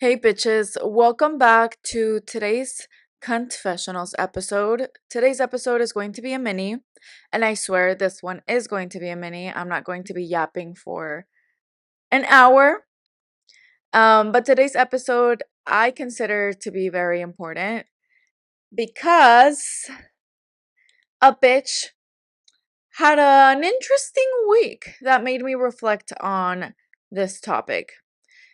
Hey bitches, welcome back to today's confessionals episode. Today's episode is going to be a mini, and I swear this one is going to be a mini. I'm not going to be yapping for an hour. But today's episode I consider to be very important because a bitch had an interesting week that made me reflect on this topic.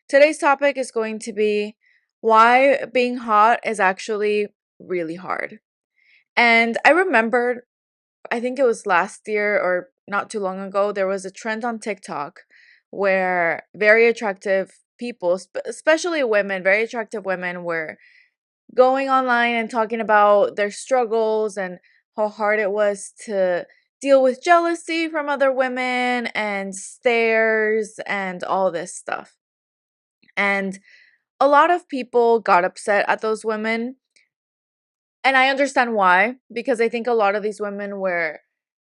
Today's topic is going to be why being hot is actually really hard. And I remembered, I think it was last year or not too long ago, there was a trend on TikTok where very attractive people, especially women, very attractive women, were going online and talking about their struggles and how hard it was to deal with jealousy from other women and stares and all this stuff. And a lot of people got upset at those women. And I understand why, because I think a lot of these women were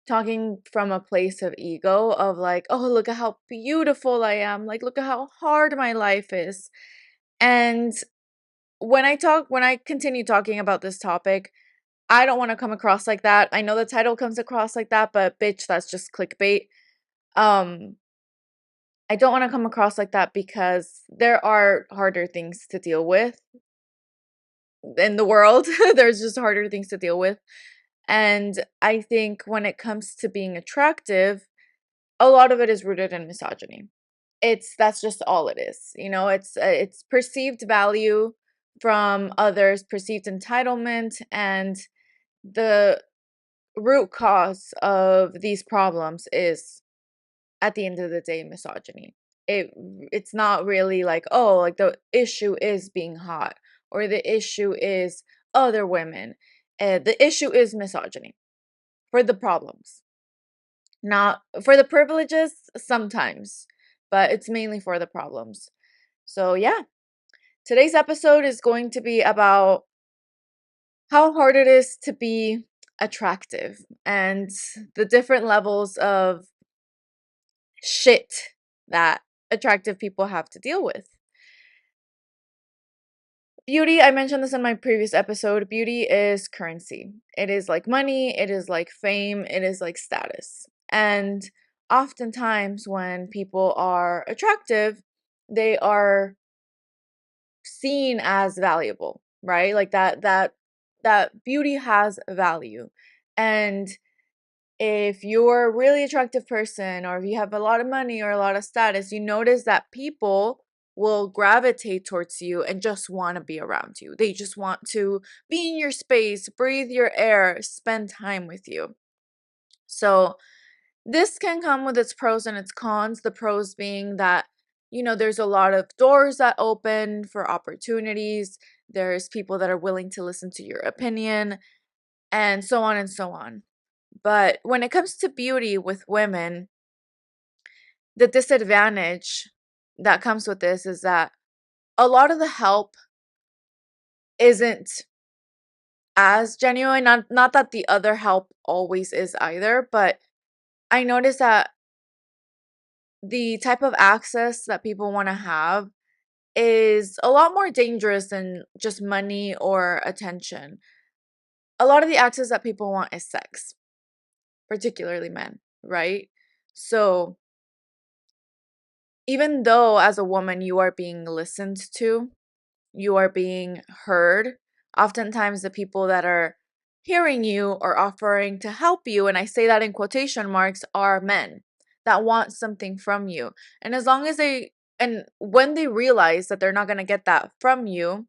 talking from a place of ego, of like, oh, look at how beautiful I am. Like, look at how hard my life is. And when I continue talking about this topic, I don't want to come across like that. I know the title comes across like that, but bitch, that's just clickbait. Um, I don't want to come across like that because there are harder things to deal with in the world. There's just harder things to deal with. And I think when it comes to being attractive, a lot of it is rooted in misogyny. That's just all it is. It's perceived value from others, perceived entitlement, and the root cause of these problems is, at the end of the day, misogyny. It's not really like, oh, like the issue is being hot or the issue is other women. The issue is misogyny for the problems, not for the privileges sometimes, but it's mainly for the problems. So yeah, today's episode is going to be about how hard it is to be attractive and the different levels of shit that attractive people have to deal with. Beauty, I mentioned this in my previous episode. Beauty is currency. It is like money, it is like fame, it is like status. And oftentimes, when people are attractive, they are seen as valuable, right? Like that beauty has value. And if you're a really attractive person, or if you have a lot of money or a lot of status, you notice that people will gravitate towards you and just want to be around you. They just want to be in your space, breathe your air, spend time with you. So, this can come with its pros and its cons. The pros being that, there's a lot of doors that open for opportunities. There's people that are willing to listen to your opinion, and so on and so on. But when it comes to beauty with women, the disadvantage that comes with this is that a lot of the help isn't as genuine. Not that the other help always is either, but I notice that the type of access that people want to have is a lot more dangerous than just money or attention. A lot of the access that people want is sex, particularly men, right? So, even though as a woman you are being listened to, you are being heard, oftentimes the people that are hearing you or offering to help you, and I say that in quotation marks, are men that want something from you. And as long as and when they realize that they're not going to get that from you,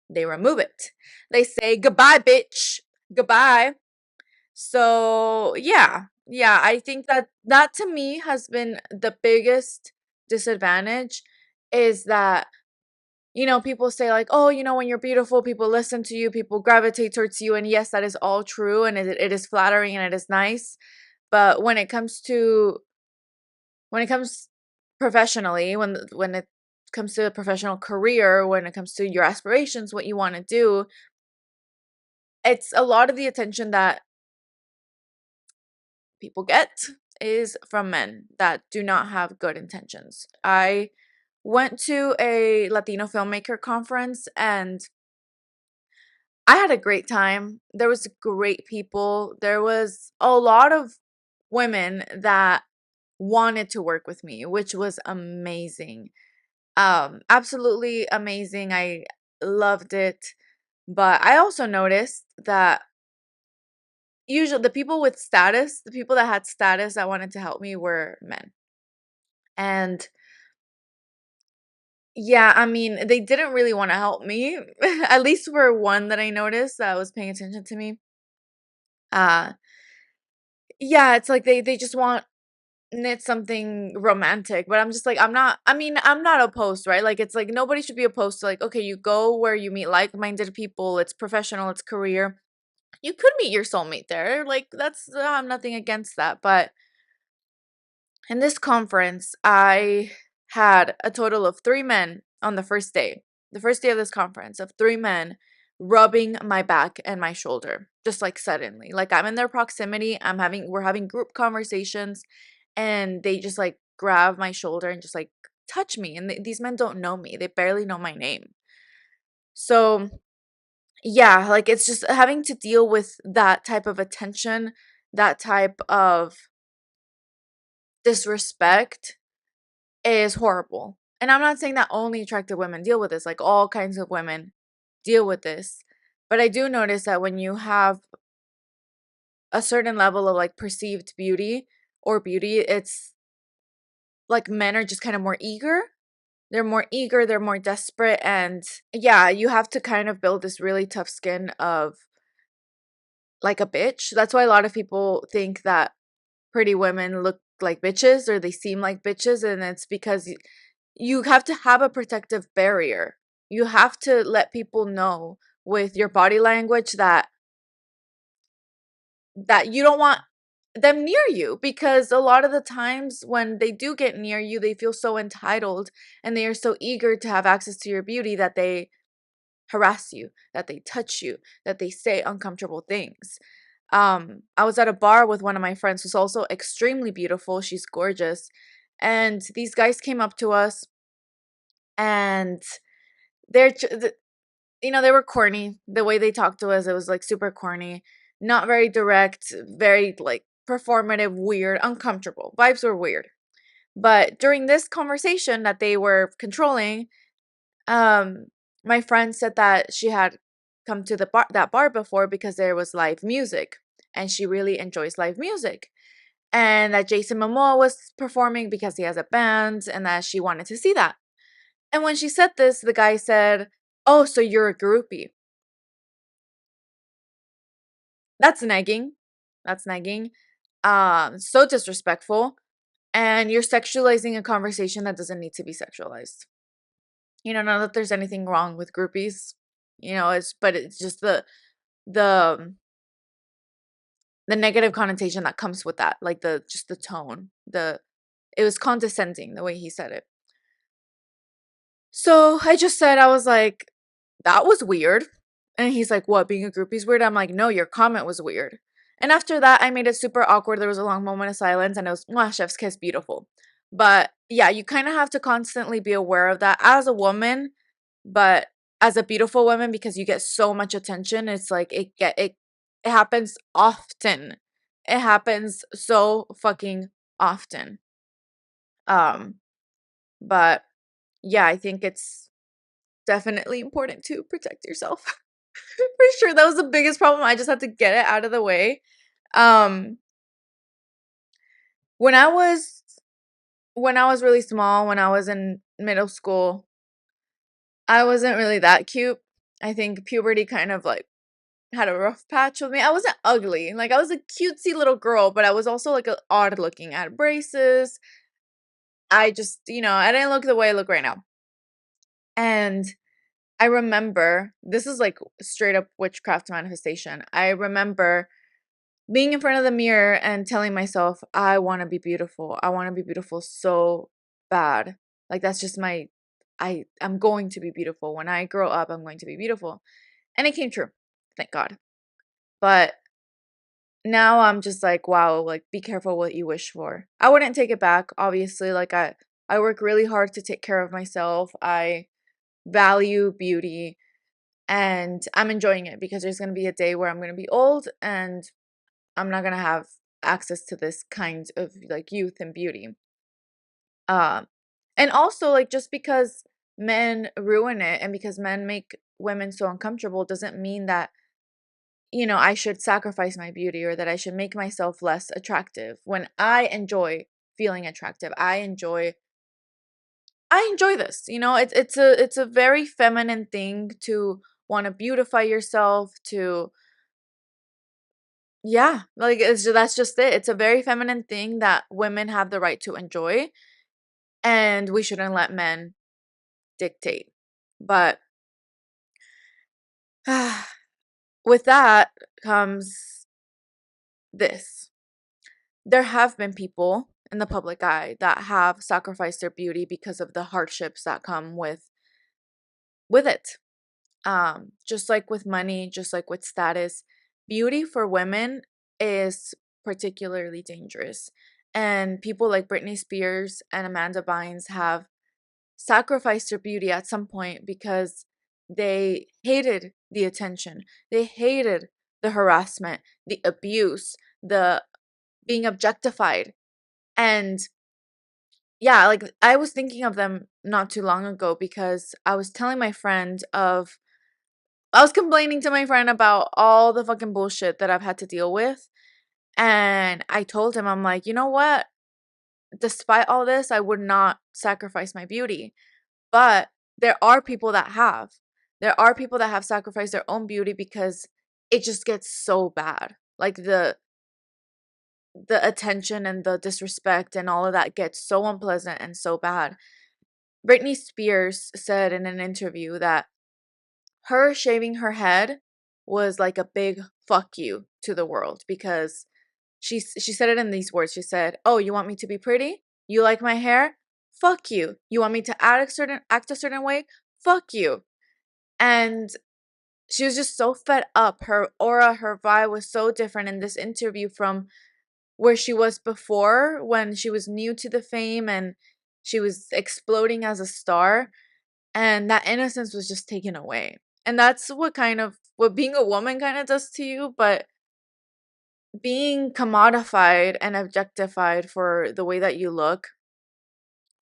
they remove it. They say, goodbye, bitch. Goodbye. So, yeah, I think that to me has been the biggest disadvantage, is that, people say like, oh, when you're beautiful, people listen to you, people gravitate towards you. And yes, that is all true. And it is flattering and it is nice. But when it comes professionally, when it comes to a professional career, when it comes to your aspirations, what you want to do, it's a lot of the attention that people get is from men that do not have good intentions. I went to a Latino filmmaker conference, and I had a great time. There was great people. There was a lot of women that wanted to work with me, which was amazing. Absolutely amazing. I loved it. But I also noticed that usually the people with status, the people that had status that wanted to help me were men. And yeah, I mean, they didn't really want to help me. At least for one that I noticed that was paying attention to me. Uh yeah, it's like they just want it's something romantic, but I'm just like I'm not opposed, right? Like it's like nobody should be opposed to like okay, you go where you meet like-minded people, it's professional, it's career. You could meet your soulmate there. Like that's I'm nothing against that, but in this conference, I had a total of 3 men on the first day. The first day of this conference, of 3 men rubbing my back and my shoulder, just like suddenly. Like I'm in their proximity. We're having group conversations, and they just like grab my shoulder and just like touch me. And these men don't know me. They barely know my name. So, yeah, like it's just having to deal with that type of attention, that type of disrespect is horrible. And I'm not saying that only attractive women deal with this, like all kinds of women deal with this. But I do notice that when you have a certain level of like perceived beauty or beauty, it's like men are just kind of more eager. They're more eager, they're more desperate. And yeah, you have to kind of build this really tough skin of like a bitch. That's why a lot of people think that pretty women look like bitches or they seem like bitches. And it's because you have to have a protective barrier. You have to let people know with your body language that you don't want them near you, because a lot of the times when they do get near you, they feel so entitled and they are so eager to have access to your beauty that they harass you, that they touch you, that they say uncomfortable things. I was at a bar with one of my friends who's also extremely beautiful. She's gorgeous. And these guys came up to us, and they're they were corny. The way they talked to us, it was like super corny, not very direct, very like performative, weird, uncomfortable. Vibes were weird. But during this conversation that they were controlling, um my friend said that she had come to the bar before because there was live music, and she really enjoys live music. And that Jason Momoa was performing because he has a band, and that she wanted to see that. And when she said this, the guy said, "Oh, so you're a groupie." That's nagging. That's nagging. So disrespectful. And you're sexualizing a conversation that doesn't need to be sexualized. Not that there's anything wrong with groupies. It's just the the negative connotation that comes with that. Like the tone. It was condescending the way he said it. So I just said, I was like, that was weird. And he's like, what, being a groupie's weird? I'm like, no, your comment was weird. And after that, I made it super awkward. There was a long moment of silence, and it was, mwah, chef's kiss, beautiful. But yeah, you kind of have to constantly be aware of that as a woman, but as a beautiful woman, because you get so much attention. It's like it happens often. It happens so fucking often. Um, but yeah, I think it's definitely important to protect yourself. For sure, that was the biggest problem. I just had to get it out of the way. Um, when I was really small, when I was in middle school, I wasn't really that cute. I think puberty kind of like had a rough patch with me. I wasn't ugly. Like I was a cutesy little girl, but I was also like odd looking. I had braces. I just, I didn't look the way I look right now. And I remember this is like straight up witchcraft manifestation. I remember being in front of the mirror and telling myself, I want to be beautiful. I want to be beautiful so bad. Like that's just I'm going to be beautiful. When I grow up, I'm going to be beautiful. And it came true. Thank God. But now I'm just like, wow, like be careful what you wish for. I wouldn't take it back, obviously. Like I work really hard to take care of myself. I value beauty, and I'm enjoying it because there's going to be a day where I'm going to be old and I'm not going to have access to this kind of like youth and beauty. Um and also, like, just because men ruin it and because men make women so uncomfortable doesn't mean that, I should sacrifice my beauty or that I should make myself less attractive when I enjoy feeling attractive. I enjoy this. It's a very feminine thing to want to beautify yourself, to yeah, like that's just it. It's a very feminine thing that women have the right to enjoy, and we shouldn't let men dictate. But with that comes this. There have been people in the public eye that have sacrificed their beauty because of the hardships that come with it. Just like with money, just like with status, beauty for women is particularly dangerous. And people like Britney Spears and Amanda Bynes have sacrificed their beauty at some point because they hated the attention. They hated the harassment, the abuse, the being objectified. And yeah, like I was thinking of them not too long ago because I was complaining to my friend about all the fucking bullshit that I've had to deal with. And I told him, I'm like, you know what? Despite all this, I would not sacrifice my beauty. But there are people that have. There are people that have sacrificed their own beauty because it just gets so bad. Like the attention and the disrespect and all of that gets so unpleasant and so bad. Britney Spears said in an interview that her shaving her head was like a big fuck you to the world because she said it in these words. She said, "Oh, you want me to be pretty? You like my hair? Fuck you. You want me to act a certain way? Fuck you." And she was just so fed up. Her aura, her vibe was so different in this interview from where she was before when she was new to the fame and she was exploding as a star, and that innocence was just taken away. And that's what being a woman kind of does to you, but being commodified and objectified for the way that you look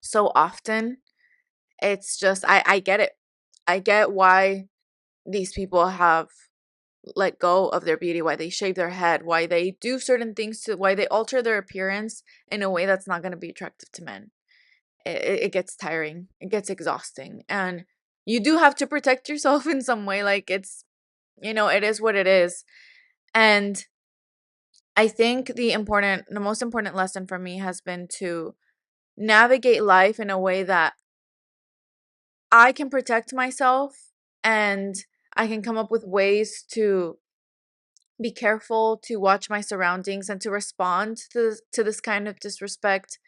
so often, it's just I get it. I get why these people have let go of their beauty, why they shave their head, why they do certain things, why they alter their appearance in a way that's not going to be attractive to men. It gets tiring, it gets exhausting, and you do have to protect yourself in some way. Like it is what it is. And I think the most important lesson for me has been to navigate life in a way that I can protect myself, and I can come up with ways to be careful, to watch my surroundings, and to respond to this kind of disrespect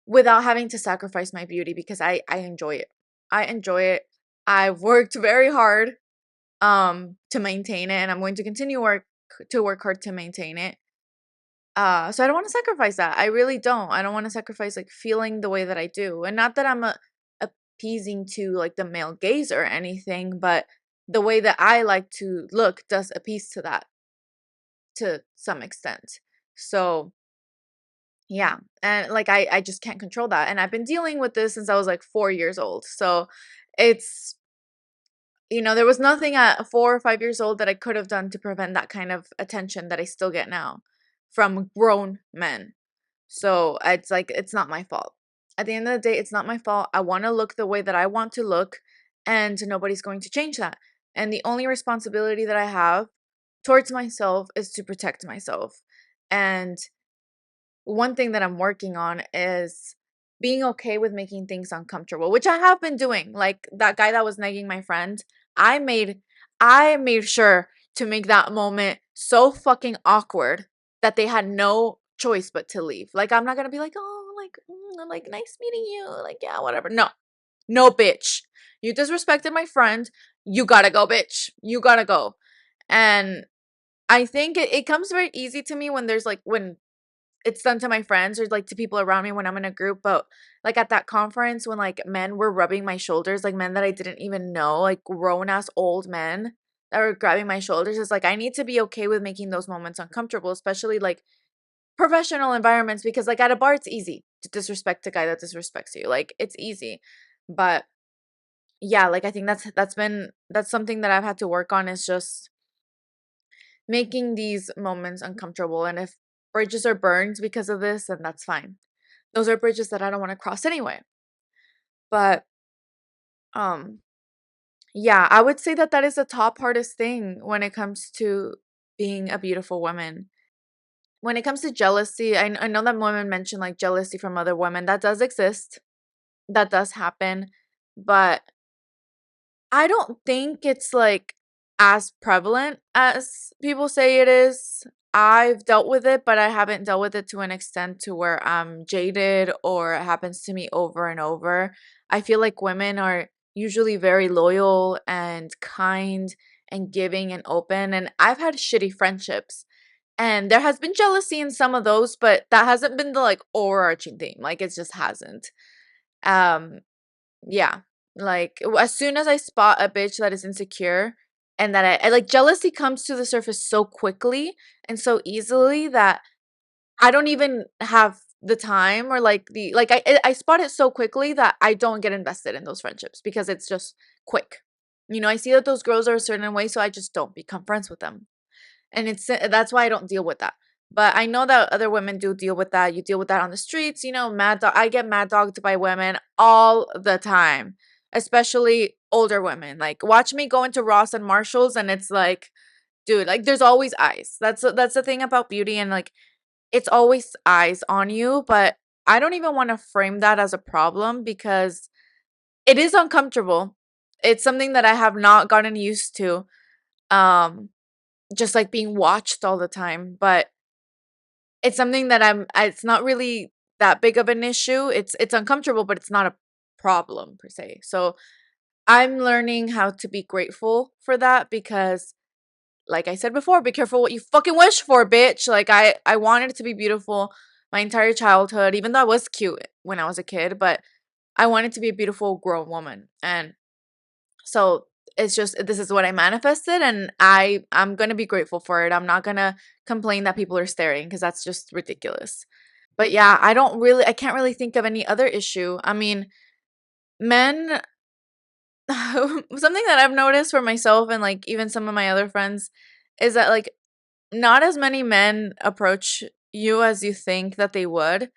without having to sacrifice my beauty because I enjoy it. I enjoy it. I've worked very hard to maintain it, and I'm going to continue work hard to maintain it. So I don't want to sacrifice that. I really don't. I don't want to sacrifice like feeling the way that I do. And not that I'm appeasing to like the male gaze or anything, but the way that I like to look does appease to that to some extent. So yeah, and like I just can't control that. And I've been dealing with this since I was like 4 years old. So it's there was nothing at 4 or 5 years old that I could have done to prevent that kind of attention that I still get now from grown men. So it's like, it's not my fault. At the end of the day, it's not my fault. I want to look the way that I want to look, and nobody's going to change that. And the only responsibility that I have towards myself is to protect myself. And one thing that I'm working on is being okay with making things uncomfortable, which I have been doing. Like that guy that was nagging my friend, I made I made sure to make that moment so fucking awkward that they had no choice but to leave. Like I'm not going to be like, "Oh, like nice meeting you." Like, yeah, whatever. No. No, bitch. You disrespected my friend. You got to go, bitch. You got to go. And I think it comes very easy to me when there's like when it's done to my friends or like to people around me when I'm in a group, but like at that conference when like men were rubbing my shoulders, like men that I didn't even know, like grown ass old men that were grabbing my shoulders, it's like I need to be okay with making those moments uncomfortable, especially like professional environments, because like at a bar it's easy to disrespect a guy that disrespects you. Like it's easy. But yeah, like I think that's something that I've had to work on, is just making these moments uncomfortable. And if bridges are burned because of this, then that's fine. Those are bridges that I don't want to cross anyway. But um yeah, I would say that that is the top hardest thing when it comes to being a beautiful woman. When it comes to jealousy, I know that women mention like jealousy from other women. That does exist. That does happen. But I don't think it's like as prevalent as people say it is. I've dealt with it, but I haven't dealt with it to an extent to where I'm jaded or it happens to me over and over. I feel like women are usually very loyal and kind and giving and open. And I've had shitty friendships. And there has been jealousy in some of those, but that hasn't been the like overarching theme. Like it just hasn't. Um, yeah. Like as soon as I spot a bitch that is insecure and that I like, jealousy comes to the surface so quickly and so easily that I don't even have the time or like the like I spot it so quickly that I don't get invested in those friendships because it's just quick. You know, I see that those girls are a certain way, so I just don't become friends with them. And that's why I don't deal with that. But I know that other women do deal with that. You deal with that on the streets, you know, I get mad dogged by women all the time, especially older women. Like watch me go into Ross and Marshalls and it's like, dude, like there's always eyes. That's the thing about beauty, and like it's always eyes on you, but I don't even want to frame that as a problem because it is uncomfortable. It's something that I have not gotten used to. Um just like being watched all the time, but it's something that it's not really that big of an issue. It's uncomfortable, but it's not a problem per se. So I'm learning how to be grateful for that because like I said before, be careful what you fucking wish for, bitch. Like I wanted to be beautiful my entire childhood, even though I was cute when I was a kid, but I wanted to be a beautiful grown woman. And so it's just this is what I manifested, and I'm going to be grateful for it. I'm not going to complain that people are staring because that's just ridiculous. But yeah, I can't really think of any other issue. I mean, men something that I've noticed for myself and like even some of my other friends is that like not as many men approach you as you think that they would.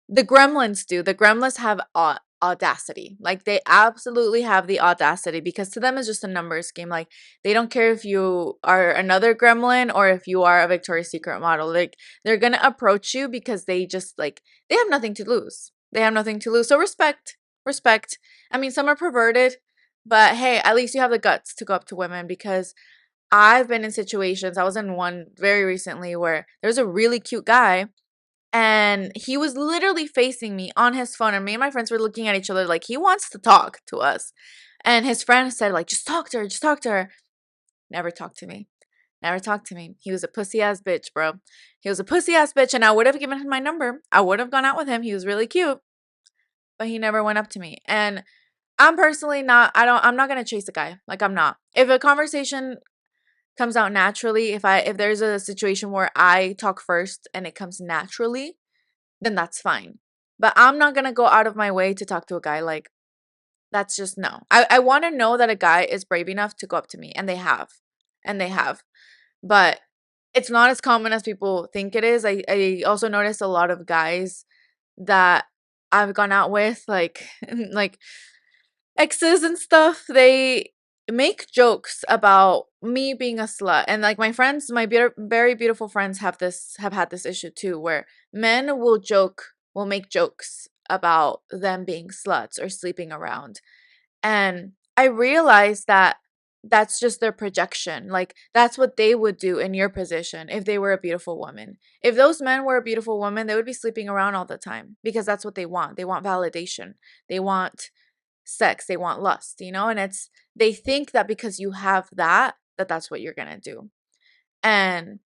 The gremlins do. The gremlins have audacity. Like they absolutely have the audacity because to them it's just a numbers game. Like they don't care if you are another gremlin or if you are a Victoria's Secret model. Like they're going to approach you because they just like they have nothing to lose. They have nothing to lose. So respect. Respect. I mean, some are perverted, but hey, at least you have the guts to go up to women because I've been in situations. I was in one very recently where there's a really cute guy and he was literally facing me on his phone, and me and my friends were looking at each other like he wants to talk to us. And his friend said like, just talk to her, just talk to her. Never talked to me. Never talked to me. He was a pussy ass bitch, bro. He was a pussy ass bitch, and I would have given him my number. I would have gone out with him. He was really cute, but he never went up to me. And I'm personally not, I'm not gonna chase a guy. Like I'm not. If a conversation comes out naturally, if there's a situation where I talk first and it comes naturally, then that's fine. But I'm not gonna go out of my way to talk to a guy. Like that's just no. I want to know that a guy is brave enough to go up to me, and they have, and they have. But it's not as common as people think it is. I also noticed a lot of guys that I've gone out with, like like exes and stuff, they make jokes about me being a slut. And like my friends, my very beautiful friends have had this issue too, where men will make jokes about them being sluts or sleeping around. And I realized that that's just their projection. Like that's what they would do in your position if they were a beautiful woman. If those men were a beautiful woman, they would be sleeping around all the time because that's what they want. They want validation. They want sex, they want lust, you know. And it's they think that because you have that that's what you're gonna do. And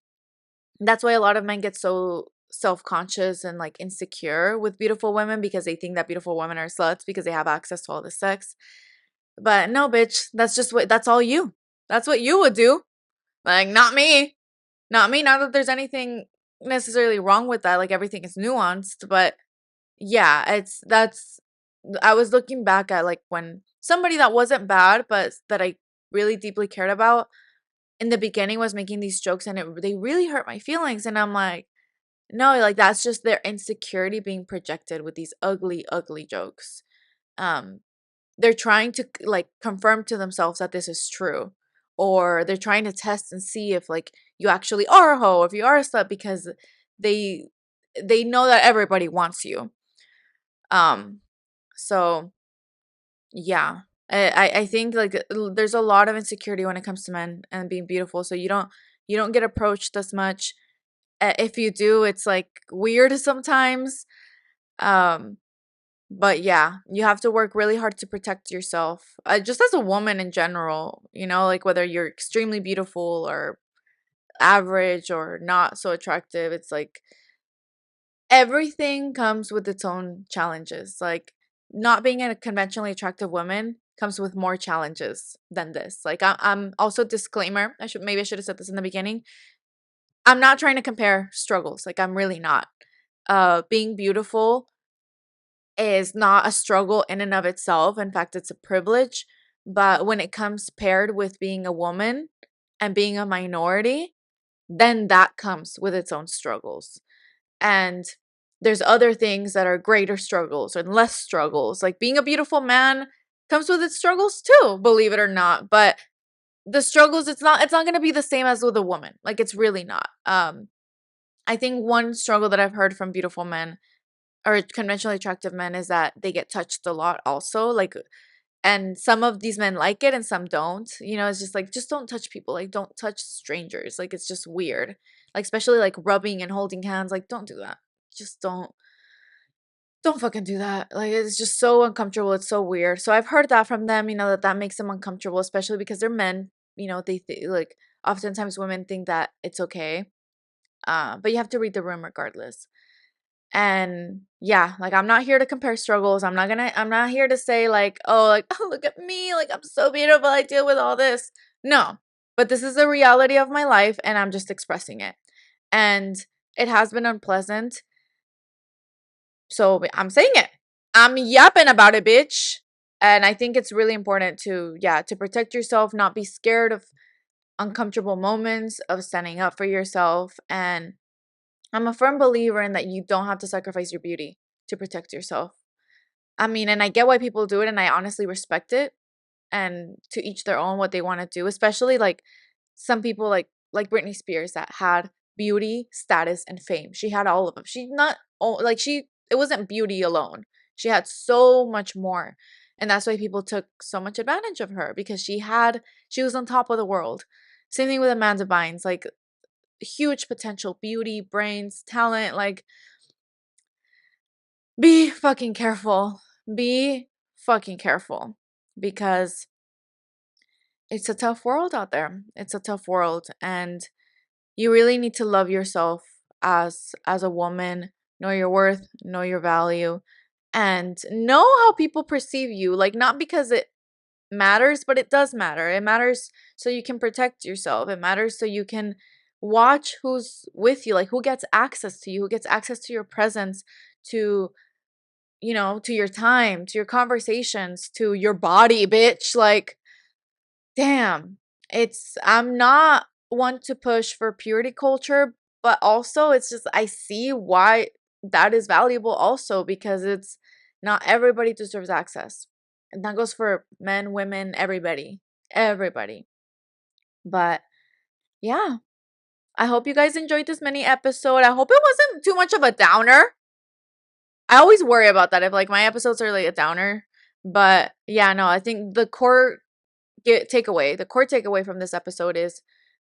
that's why a lot of men get so self-conscious and like insecure with beautiful women because they think that beautiful women are sluts because they have access to all the sex. But no, bitch, that's all you. That's what you would do. Like, not me. Not me. Not that there's anything necessarily wrong with that. Like, everything is nuanced, but yeah, I was looking back at like when somebody that wasn't bad, but that I really deeply cared about in the beginning was making these jokes, and they really hurt my feelings. And I'm like, no, like that's just their insecurity being projected with these ugly, ugly jokes. Um, they're trying to like confirm to themselves that this is true, or they're trying to test and see if like you actually are a hoe, if you are a slut, because they they know that everybody wants you. Um, so yeah, I think like there's a lot of insecurity when it comes to men and being beautiful. So you don't get approached as much. If you do, it's like weird sometimes. Um, but yeah, you have to work really hard to protect yourself. Just as a woman in general, like whether you're extremely beautiful or average or not so attractive, it's like everything comes with its own challenges. Like not being a conventionally attractive woman comes with more challenges than this. Like I'm also disclaimer. I should have said this in the beginning. I'm not trying to compare struggles. Like I'm really not. Being beautiful is not a struggle in and of itself. In fact, it's a privilege. But when it comes paired with being a woman and being a minority, then that comes with its own struggles. And there's other things that are greater struggles and less struggles. Like being a beautiful man comes with its struggles too, believe it or not. But the struggles, it's not going to be the same as with a woman. Like it's really not. I think one struggle that I've heard from beautiful men or conventionally attractive men is that they get touched a lot also, like, and some of these men like it and some don't. It's just like, just don't touch people, like don't touch strangers, like it's just weird, like especially like rubbing and holding hands, like don't do that. Just don't fucking do that. Like it's just so uncomfortable, it's so weird. So I've heard that from them, that makes them uncomfortable, especially because they're men. Like oftentimes women think that it's okay, but you have to read the room regardless. And yeah, like I'm not here to compare struggles. I'm not here to say like, oh, like, oh, look at me, like I'm so beautiful, I deal with all this. No. But this is the reality of my life and I'm just expressing it. And it has been unpleasant. So I'm saying it. I'm yapping about it, bitch. And I think it's really important to protect yourself, not be scared of uncomfortable moments, of standing up for yourself. And I'm a firm believer in that you don't have to sacrifice your beauty to protect yourself. I mean, and I get why people do it, and I honestly respect it. And to each their own what they want to do, especially like some people like Britney Spears that had beauty, status, and fame. She had all of them. She not like she it wasn't beauty alone. She had so much more. And that's why people took so much advantage of her because she was on top of the world. Same thing with Amanda Bynes, like huge potential, beauty, brains, talent, like be fucking careful. Be fucking careful because it's a tough world out there. It's a tough world and you really need to love yourself as a woman, know your worth, know your value and know how people perceive you. Like not because it matters, but it does matter. It matters so you can protect yourself. It matters so you can watch who's with you, like who gets access to you, who gets access to your presence, to to your time, to your conversations, to your body, bitch. Like, damn. I'm not one to push for purity culture, but also it's just, I see why that is valuable also because it's not everybody deserves access. And that goes for men, women, everybody. Everybody. But yeah, I hope you guys enjoyed this mini episode. I hope it wasn't too much of a downer. I always worry about that if like my episodes are like a downer. But yeah, no, I think the core takeaway from this episode is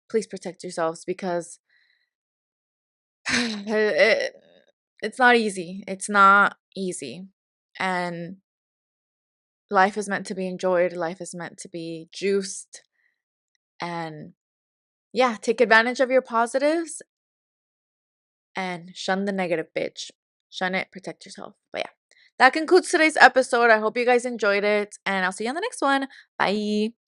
please protect yourselves because it's not easy. It's not easy. And life is meant to be enjoyed. Life is meant to be juiced. And yeah, take advantage of your positives and shun the negative, bitch. Shun it, protect yourself. But yeah, that concludes today's episode. I hope you guys enjoyed it, and I'll see you on the next one. Bye.